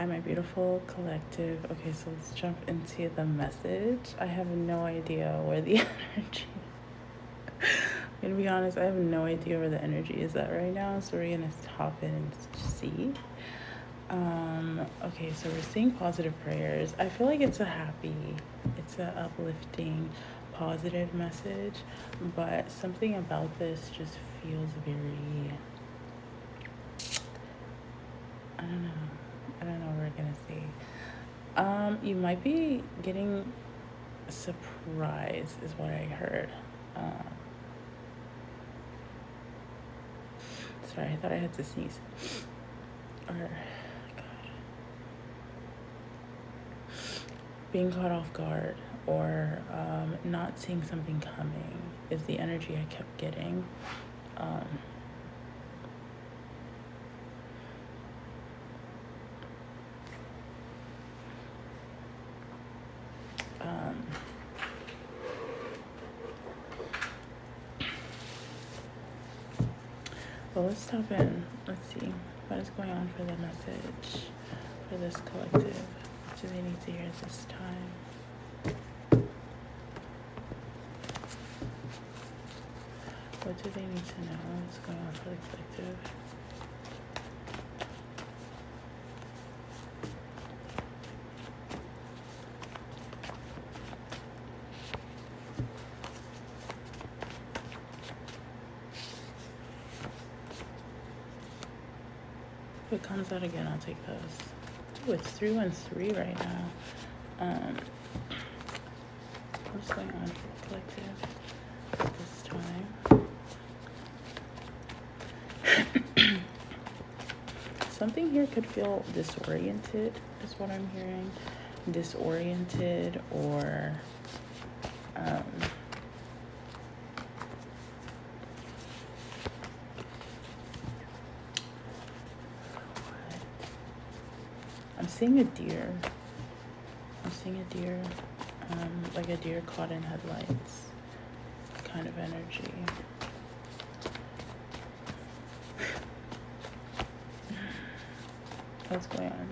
Hi, my beautiful collective. Okay, so let's jump into the message. I have no idea where the energy. I'm gonna be honest, I have no idea where the energy is at right now, so we're gonna hop in and see. Okay, so we're seeing positive prayers. I feel like it's a uplifting, positive message, but something about this just feels very, I don't know. I don't know what we're gonna see. You might be getting a surprise, is what I heard. Sorry, I thought I had to sneeze. Or, God. Being caught off guard or not seeing something coming is the energy I kept getting. Well, let's stop in. Let's see what is going on for the message for this collective. What do they need to hear at this time? What do they need to know? What's going on for the collective? If it comes out again, I'll take those. Ooh, it's 313 right now. What's going on for the collective at this time? Something here could feel disoriented, is what I'm hearing. Disoriented or I'm seeing a deer. Like a deer caught in headlights kind of energy. What's going on?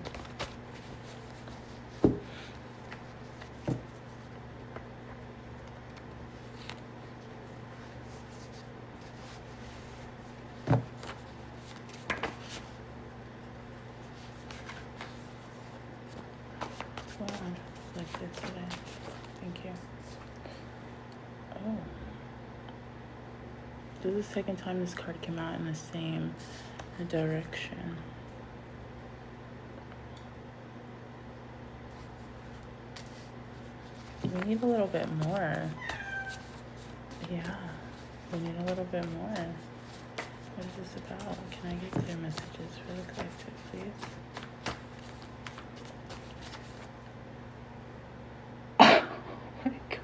What's going on like this today? Thank you. Oh. This is the second time this card came out in the same direction. We need a little bit more. Yeah, we need a little bit more. What is this about? Can I get clear messages for the collective, please? Oh my God.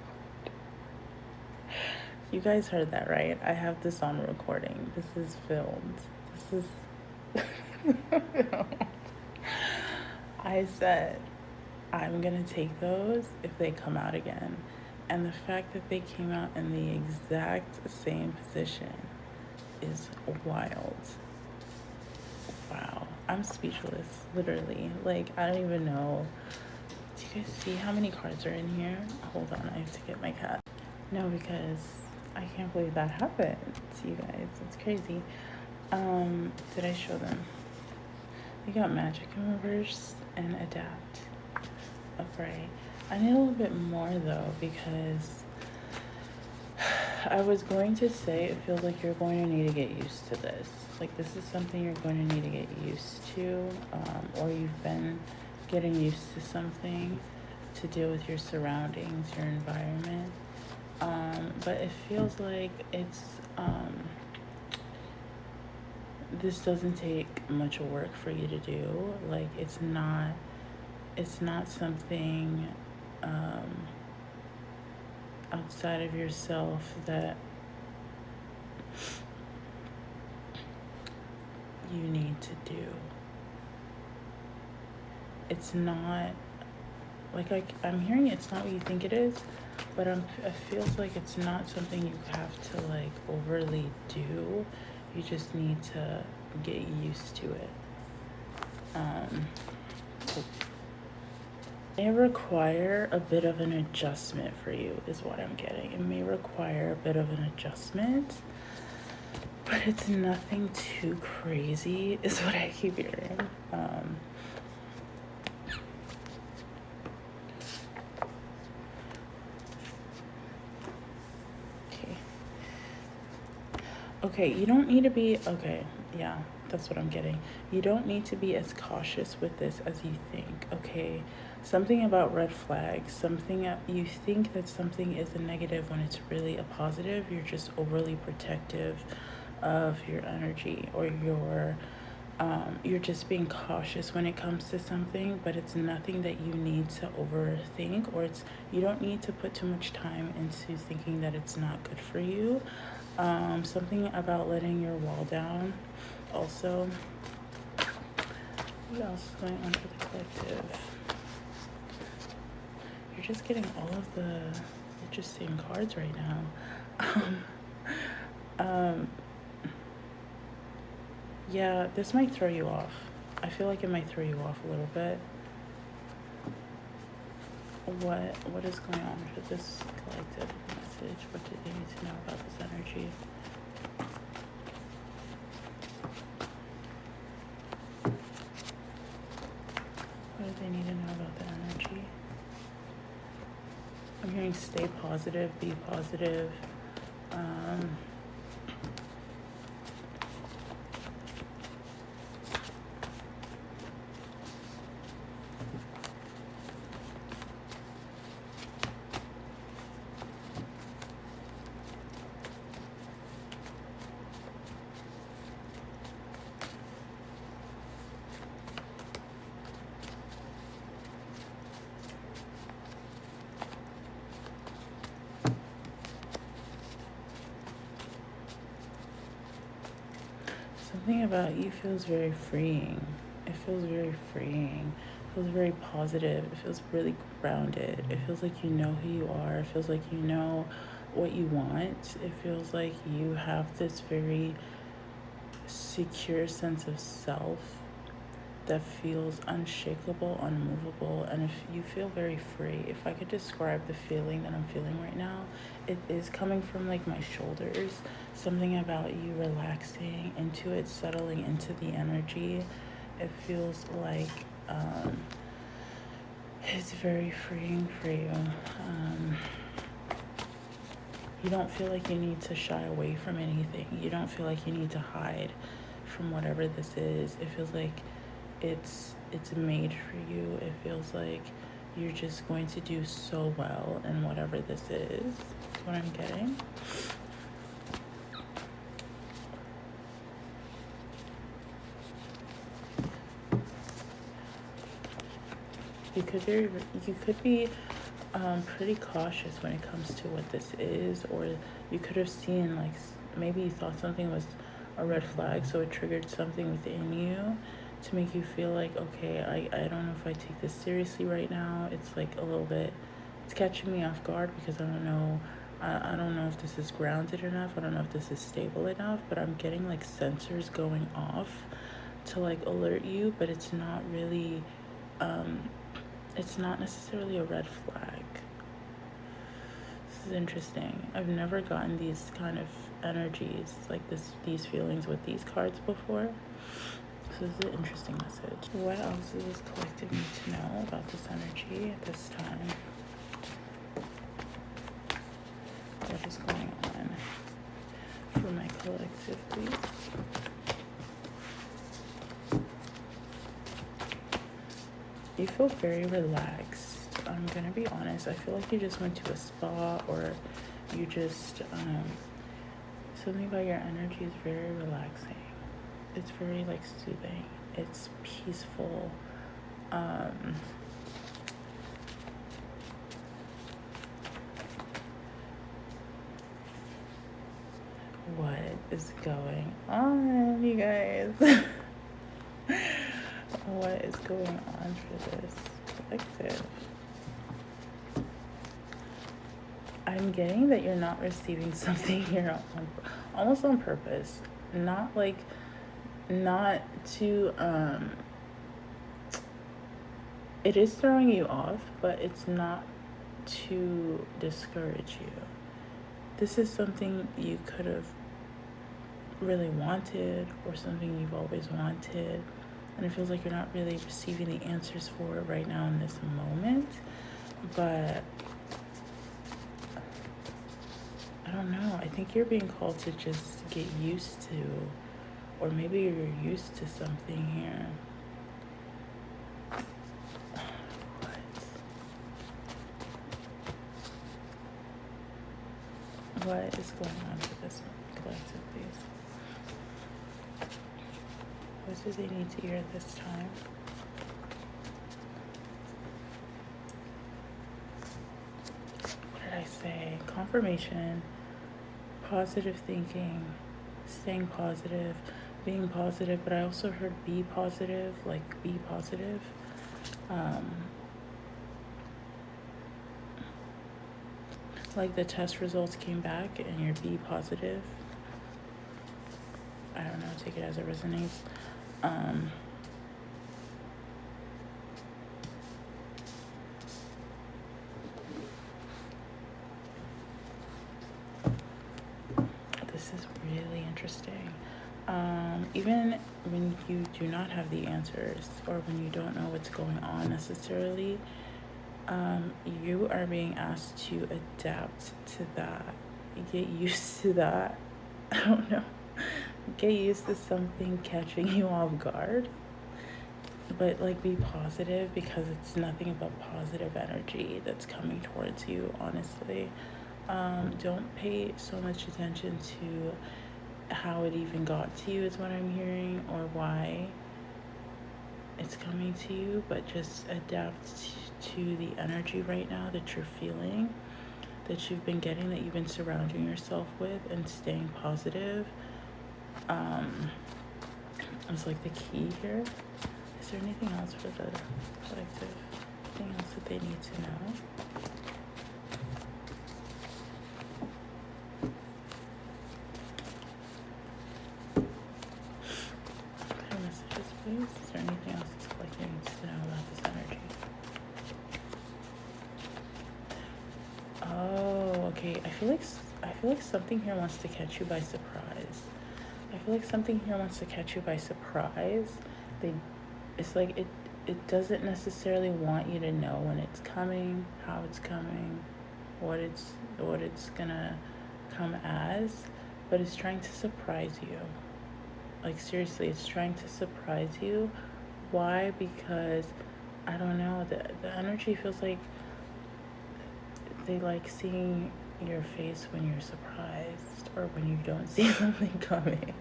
You guys heard that, right? I have this on recording. This is filmed. This is filmed. I said, I'm gonna take those if they come out again. And the fact that they came out in the exact same position is wild. Wow. I'm speechless, literally. Like, I don't even know. Do you guys see how many cards are in here? Hold on, I have to get my cat. No, because I can't believe that happened to you guys. It's crazy. Did I show them? We got magic in reverse and adapt. Upright. I need a little bit more though, because I was going to say it feels like you're going to need to get used to this. Like, this is something you're going to need to get used to, or you've been getting used to something to deal with your surroundings, your environment. But it feels like it's this doesn't take much work for you to do. Like, it's not something outside of yourself that you need to do. It's not like I'm hearing it's not what you think it is, but it feels like it's not something you have to like overly do. You just need to get used to it. may require a bit of an adjustment for you, is what I'm getting. It may require a bit of an adjustment, but it's nothing too crazy, is what I keep hearing. Okay, you don't need to be, okay, yeah, that's what I'm getting. You don't need to be as cautious with this as you think, okay? Something about red flags, something, you think that something is a negative when it's really a positive. You're just overly protective of your energy, or you're just being cautious when it comes to something, but it's nothing that you need to overthink, or you don't need to put too much time into thinking that it's not good for you. Something about letting your wall down also. What else is going on for the collective? You're just getting all of the interesting cards right now. Yeah, this might throw you off. I feel like it might throw you off a little bit. What is going on for this collective message? What do they need to know about this energy? What do they need to know about the energy? I'm hearing stay positive, be positive. Something about you feels very freeing. It feels very freeing. It feels very positive. It feels really grounded. It feels like you know who you are. It feels like you know what you want. It feels like you have this very secure sense of self that feels unshakable, unmovable, and if you feel very free. If I could describe the feeling that I'm feeling right now, it is coming from like my shoulders. Something about you relaxing into it, settling into the energy. It feels like it's very freeing for you. You don't feel like you need to shy away from anything. You don't feel like you need to hide from whatever this is. It feels like it's made for you. It feels like you're just going to do so well in whatever this is. That's what I'm getting. You could be pretty cautious when it comes to what this is, or you could have seen, like, maybe you thought something was a red flag, so it triggered something within you to make you feel like, okay, I don't know if I take this seriously right now. It's like a little bit, it's catching me off guard because I don't know if this is grounded enough. I don't know if this is stable enough, but I'm getting like sensors going off to like alert you, but it's not really, it's not necessarily a red flag. This is interesting. I've never gotten these kind of energies, like these feelings with these cards before. So this is an interesting message. What else does this collective need to know about this energy at this time? What is going on for my collective, please? You feel very relaxed. I'm gonna be honest. I feel like you just went to a spa, or you just something about your energy is very relaxing. It's very like soothing. It's peaceful. What is going on, you guys? What is going on for this collective? I'm getting that you're not receiving something here almost on purpose. Not to it is throwing you off, but it's not to discourage you. This is something you could have really wanted, or something you've always wanted, and it feels like you're not really receiving the answers for it right now in this moment. But I don't know, I think you're being called to just get used to, or maybe you're used to something here. What is going on for this collective, please? What do they need to hear this time? What did I say? Confirmation, positive thinking, staying positive, being positive, but I also heard be positive, like be positive. Like the test results came back and you're be positive. I don't know, take it as it resonates. This is really interesting. Even when you do not have the answers, or when you don't know what's going on necessarily, you are being asked to adapt to that. Get used to that. I don't know. Get used to something catching you off guard. But like be positive, because it's nothing but positive energy that's coming towards you, honestly. Don't pay so much attention to how it even got to you, is what I'm hearing, or why it's coming to you, but just adapt to the energy right now that you're feeling, that you've been getting, that you've been surrounding yourself with, and staying positive. It's like the key here. Is there anything else for the collective? Anything else that they need to know? Clear messages, please. Is there anything else this collective needs to know about this energy? Oh, okay. I feel like something here wants to catch you by surprise. I feel like something here wants to catch you by surprise. It's like it doesn't necessarily want you to know when it's coming, how it's coming, what it's gonna come as, but it's trying to surprise you. Like seriously, it's trying to surprise you. Why? Because I don't know, the energy feels like they like seeing your face when you're surprised, or when you don't see something coming.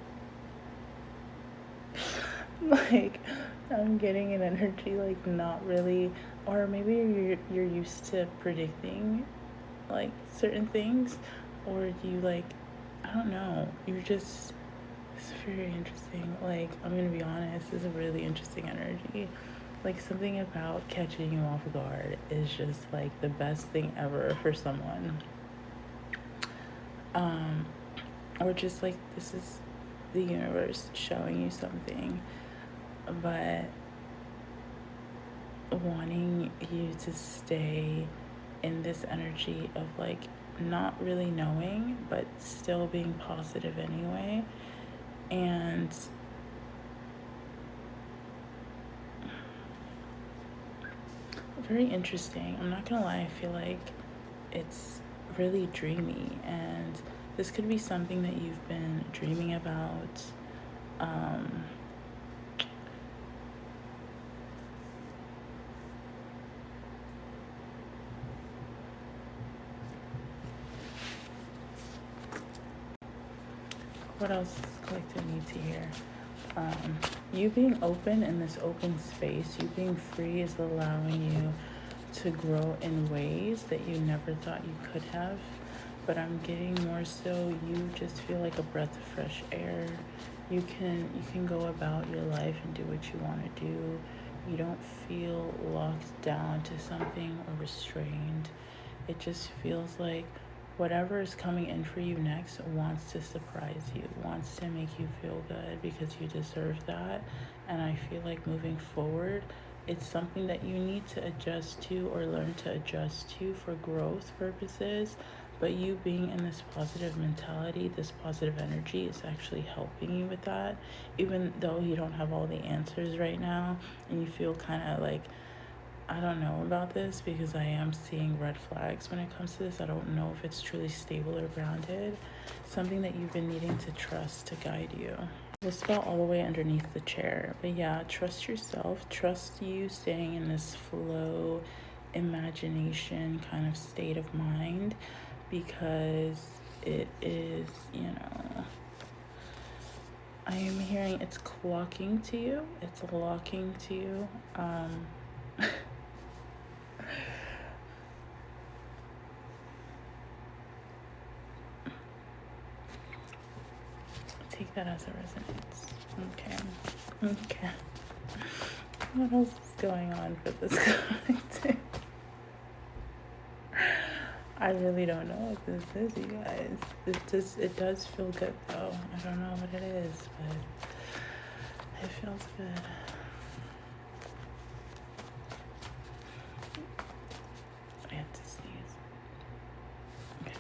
Like, I'm getting an energy like not really, or maybe you're used to predicting like certain things, or you like, I don't know, you're just, it's very interesting. Like, I'm gonna be honest, it's a really interesting energy. Like, something about catching you off guard is just like the best thing ever for someone. Or just like, this is the universe showing you something, but wanting you to stay in this energy of like not really knowing, but still being positive anyway. And very interesting. I'm not gonna lie, I feel like it's really dreamy, and this could be something that you've been dreaming about. What else does collective need to hear? You being open in this open space, you being free, is allowing you to grow in ways that you never thought you could have. But I'm getting more so you just feel like a breath of fresh air. You can go about your life and do what you want to do. You don't feel locked down to something or restrained. It just feels like whatever is coming in for you next wants to surprise you, wants to make you feel good, because you deserve that. And I feel like moving forward, It's something that you need to adjust to or learn to adjust to for growth purposes. But you being in this positive mentality, this positive energy is actually helping you with that. Even though you don't have all the answers right now and you feel kind of like, I don't know about this because I am seeing red flags when it comes to this. I don't know if it's truly stable or grounded. Something that you've been needing to trust to guide you. This fell all the way underneath the chair. But yeah, trust yourself. Trust you staying in this flow, imagination kind of state of mind, because it is, I am hearing it's clocking to you. It's locking to you. Take that as a resonance. Okay. What else is going on for this collective? I really don't know what this is, you guys. It does feel good though. I don't know what it is, but it feels good. I have to sneeze. Okay.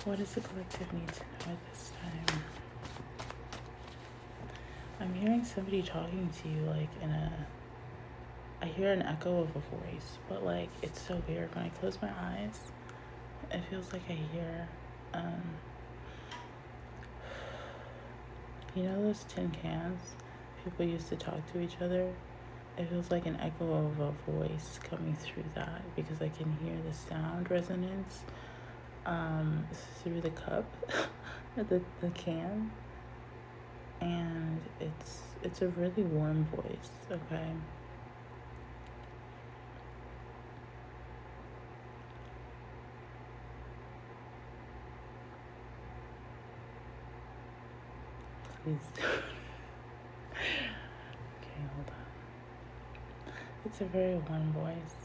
What does the collective need to know at this time? I'm hearing somebody talking to you like I hear an echo of a voice, but like it's so weird. When I close my eyes, it feels like I hear, you know those tin cans people used to talk to each other? It feels like an echo of a voice coming through that, because I can hear the sound resonance through the cup, the can, and it's a really warm voice, okay? Please. Okay, hold on. It's a very warm voice.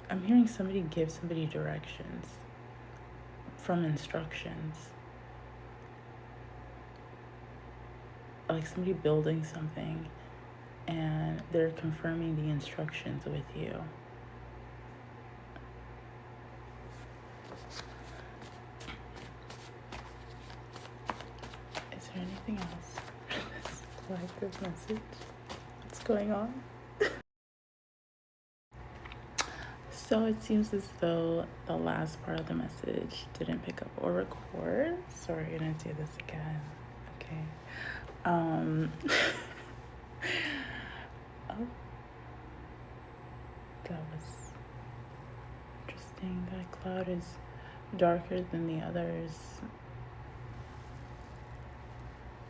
I'm hearing somebody give somebody directions from instructions. Like somebody building something and they're confirming the instructions with you. Is there anything else for this collective message? What's going on? So it seems as though the last part of the message didn't pick up or record. So we're gonna do this again. Okay. Oh, that was interesting. That cloud is darker than the others.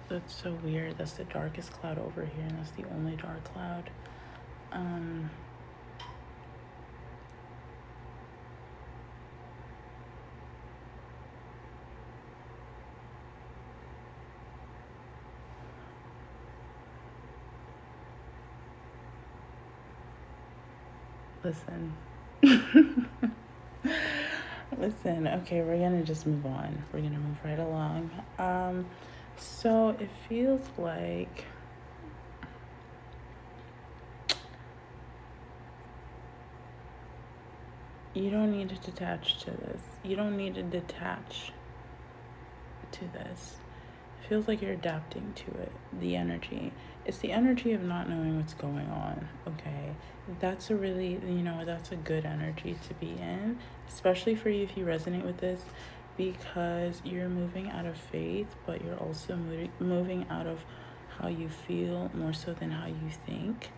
That's so weird. That's the darkest cloud over here, and that's the only dark cloud. Listen. Listen, okay, we're gonna just move on. We're gonna move right along. So it feels like you don't need to detach to this. You don't need to detach to this. It feels like you're adapting to it, the energy. It's the energy of not knowing what's going on, okay? That's a really, that's a good energy to be in, especially for you if you resonate with this, because you're moving out of faith, but you're also moving out of how you feel more so than how you think.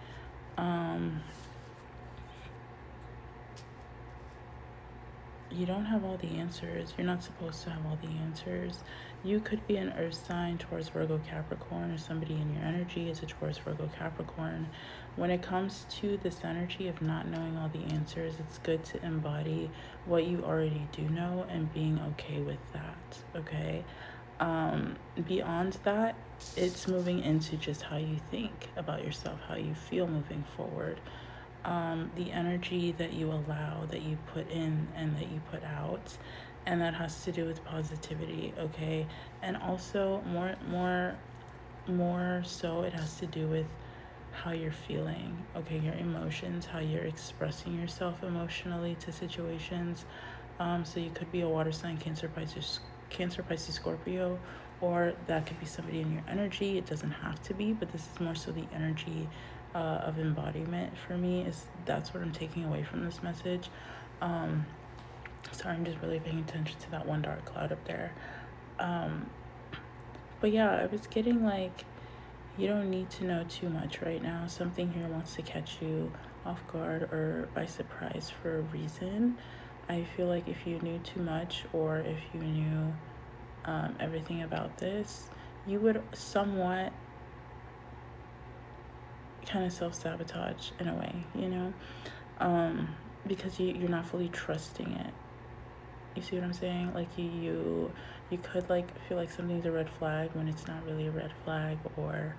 You don't have all the answers. You're not supposed to have all the answers. You could be an earth sign, Taurus, Virgo, Capricorn, or somebody in your energy is a Taurus, Virgo, Capricorn. When it comes to this energy of not knowing all the answers, it's good to embody what you already do know and being okay with that, okay? Beyond that, it's moving into just how you think about yourself, how you feel moving forward, the energy that you allow, that you put in and that you put out, and that has to do with positivity, okay? And also more so it has to do with how you're feeling, okay? Your emotions, how you're expressing yourself emotionally to situations. So you could be a water sign, Cancer, Pisces, Scorpio, or that could be somebody in your energy. It doesn't have to be, but this is more so the energy of embodiment for me. Is that's what I'm taking away from this message. Sorry, I'm just really paying attention to that one dark cloud up there. But yeah, I was getting like, you don't need to know too much right now. Something here wants to catch you off guard or by surprise for a reason. I feel like if you knew too much, or if you knew everything about this, you would somewhat kind of self-sabotage in a way, because you're not fully trusting it. You see what I'm saying? Like you could like feel like something's a red flag when it's not really a red flag, or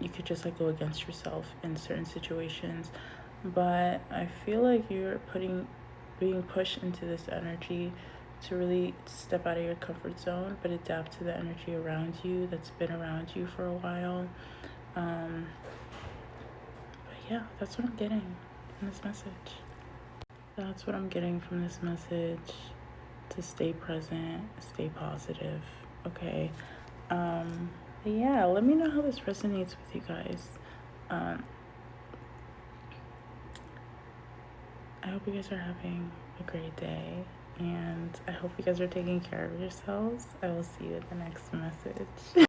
you could just like go against yourself in certain situations. But I feel like you're being pushed into this energy to really step out of your comfort zone, but adapt to the energy around you that's been around you for a while. But yeah, that's what I'm getting from this message. That's what I'm getting from this message. To stay present, stay positive, okay? Yeah, let me know how this resonates with you guys. I hope you guys are having a great day, and I hope you guys are taking care of yourselves. I will see you at the next message.